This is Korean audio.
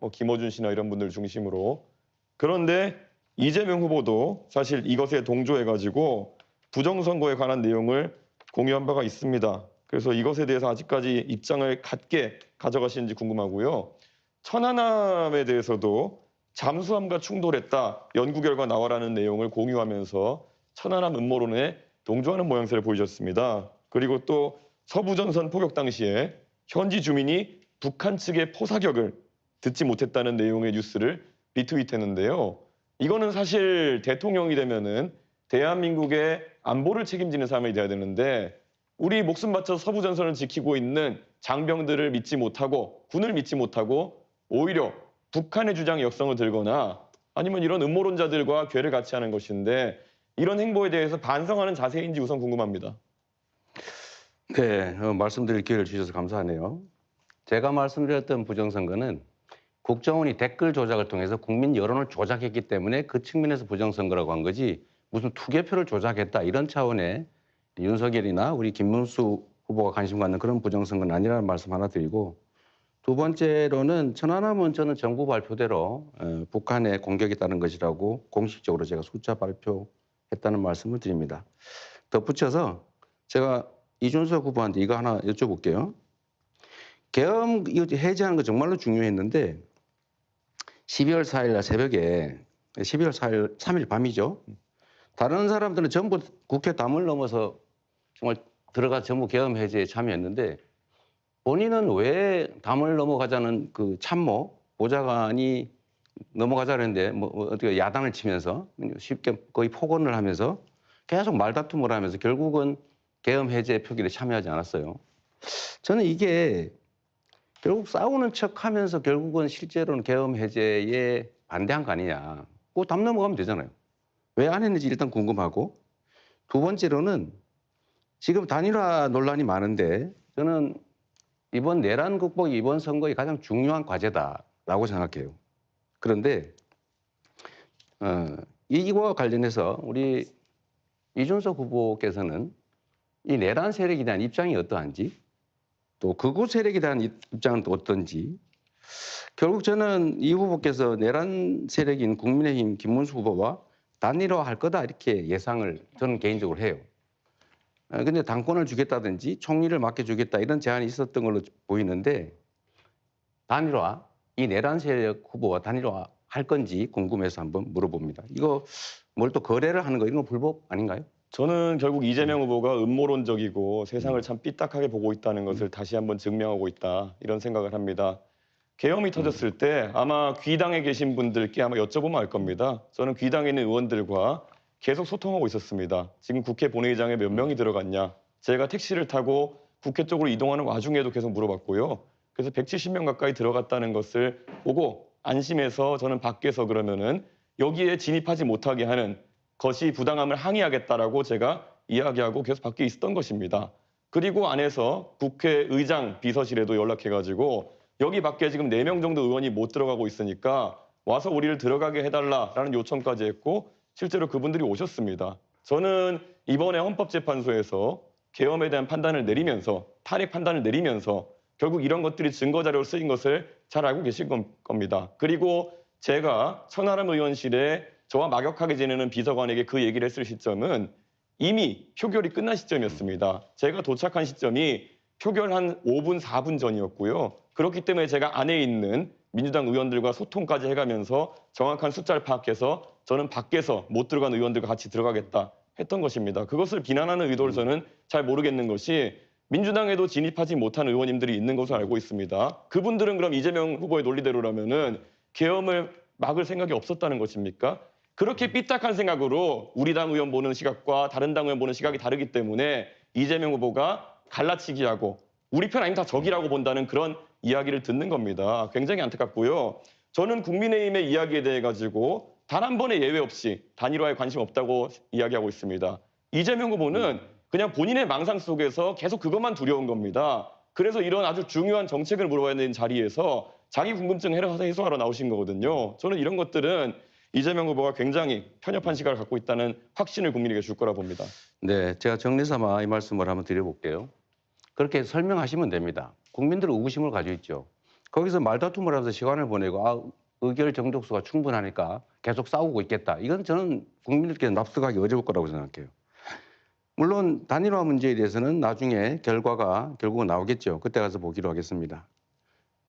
뭐 김어준 씨나 이런 분들 중심으로. 그런데 이재명 후보도 사실 이것에 동조해가지고 부정선거에 관한 내용을 공유한 바가 있습니다. 그래서 이것에 대해서 아직까지 입장을 같게 가져가시는지 궁금하고요. 천안함에 대해서도 잠수함과 충돌했다, 연구 결과 나와라는 내용을 공유하면서 천안함 음모론에 동조하는 모양새를 보이셨습니다. 그리고 또 서부전선 포격 당시에 현지 주민이 북한 측의 포사격을 듣지 못했다는 내용의 뉴스를 리트윗했는데요. 이거는 사실 대통령이 되면은 대한민국의 안보를 책임지는 사람이 돼야 되는데 우리 목숨 바쳐 서부전선을 지키고 있는 장병들을 믿지 못하고 군을 믿지 못하고 오히려 북한의 주장에 역성을 들거나 아니면 이런 음모론자들과 궤를 같이 하는 것인데 이런 행보에 대해서 반성하는 자세인지 우선 궁금합니다. 네, 말씀드릴 기회를 주셔서 감사하네요. 제가 말씀드렸던 부정선거는 국정원이 댓글 조작을 통해서 국민 여론을 조작했기 때문에 그 측면에서 부정선거라고 한 거지 무슨 투개표를 조작했다 이런 차원의 윤석열이나 우리 김문수 후보가 관심 갖는 그런 부정선거는 아니라는 말씀 하나 드리고, 두 번째로는 천안함은 저는 정부 발표대로 북한의 공격이 있다는 것이라고 공식적으로 제가 숫자 발표했다는 말씀을 드립니다. 덧붙여서 제가 이준석 후보한테 이거 하나 여쭤볼게요. 계엄 해제하는 거 정말로 중요했는데 12월 4일 날 새벽에 12월 4일 3일 밤이죠. 다른 사람들은 전부 국회 담을 넘어서 정말 들어가 전부 계엄 해제에 참여했는데 본인은 왜 담을 넘어가자는 그 참모 보좌관이 넘어가자는데 뭐 어떻게 야단을 치면서 쉽게 거의 폭언을 하면서 계속 말다툼을 하면서 결국은 계엄 해제 표결에 참여하지 않았어요. 저는 이게 결국 싸우는 척하면서 결국은 실제로는 계엄 해제에 반대한 거 아니냐. 그거 담 넘어가면 되잖아요. 왜 안 했는지 일단 궁금하고, 두 번째로는 지금 단일화 논란이 많은데 저는 이번 내란 극복이 이번 선거의 가장 중요한 과제다라고 생각해요. 그런데 이와 관련해서 우리 이준석 후보께서는 이 내란 세력에 대한 입장이 어떠한지, 또 극우 세력에 대한 입장은 또 어떤지, 결국 저는 이 후보께서 내란 세력인 국민의힘 김문수 후보와 단일화할 거다 이렇게 예상을 저는 개인적으로 해요. 근데 당권을 주겠다든지 총리를 맡겨주겠다 이런 제안이 있었던 걸로 보이는데 단일화, 이 내란 세력 후보와 단일화 할 건지 궁금해서 한번 물어봅니다. 이거 뭘 또 거래를 하는 거 이런 거 불법 아닌가요? 저는 결국 이재명 후보가 음모론적이고 세상을 참 삐딱하게 보고 있다는 것을 다시 한번 증명하고 있다 이런 생각을 합니다. 계엄이 터졌을 때 아마 귀당에 계신 분들께 아마 여쭤보면 알 겁니다. 저는 귀당에 있는 의원들과 계속 소통하고 있었습니다. 지금 국회 본회의장에 몇 명이 들어갔냐. 제가 택시를 타고 국회 쪽으로 이동하는 와중에도 계속 물어봤고요. 그래서 170명 가까이 들어갔다는 것을 보고 안심해서 저는 밖에서 그러면은 여기에 진입하지 못하게 하는 것이 부당함을 항의하겠다라고 제가 이야기하고 계속 밖에 있었던 것입니다. 그리고 안에서 국회의장 비서실에도 연락해가지고 여기 밖에 지금 4명 정도 의원이 못 들어가고 있으니까 와서 우리를 들어가게 해달라라는 요청까지 했고 실제로 그분들이 오셨습니다. 저는 이번에 헌법재판소에서 계엄에 대한 판단을 내리면서 탄핵 판단을 내리면서 결국 이런 것들이 증거자료로 쓰인 것을 잘 알고 계실 겁니다. 그리고 제가 천하람 의원실에 저와 막역하게 지내는 비서관에게 그 얘기를 했을 시점은 이미 표결이 끝난 시점이었습니다. 제가 도착한 시점이 표결 한 5분, 4분 전이었고요. 그렇기 때문에 제가 안에 있는 민주당 의원들과 소통까지 해가면서 정확한 숫자를 파악해서 저는 밖에서 못 들어간 의원들과 같이 들어가겠다 했던 것입니다. 그것을 비난하는 의도를 저는 잘 모르겠는 것이 민주당에도 진입하지 못한 의원님들이 있는 것으로 알고 있습니다. 그분들은 그럼 이재명 후보의 논리대로라면은 계엄을 막을 생각이 없었다는 것입니까? 그렇게 삐딱한 생각으로 우리 당 의원 보는 시각과 다른 당 의원 보는 시각이 다르기 때문에 이재명 후보가 갈라치기하고 우리 편 아니면 다 적이라고 본다는 그런 이야기를 듣는 겁니다. 굉장히 안타깝고요. 저는 국민의힘의 이야기에 대해 가지고 단 한 번의 예외 없이 단일화에 관심 없다고 이야기하고 있습니다. 이재명 후보는 그냥 본인의 망상 속에서 계속 그것만 두려운 겁니다. 그래서 이런 아주 중요한 정책을 물어봐야 되는 자리에서 자기 궁금증 해소하러 나오신 거거든요. 저는 이런 것들은 이재명 후보가 굉장히 편협한 시각을 갖고 있다는 확신을 국민에게 줄 거라 봅니다. 네, 제가 정리삼아 이 말씀을 한번 드려볼게요. 그렇게 설명하시면 됩니다. 국민들은 의구심을 가지고 있죠. 거기서 말다툼을 하면서 시간을 보내고 의결 정족수가 충분하니까 계속 싸우고 있겠다. 이건 저는 국민들께 납득하기 어려울 거라고 생각해요. 물론 단일화 문제에 대해서는 나중에 결과가 결국은 나오겠죠. 그때 가서 보기로 하겠습니다.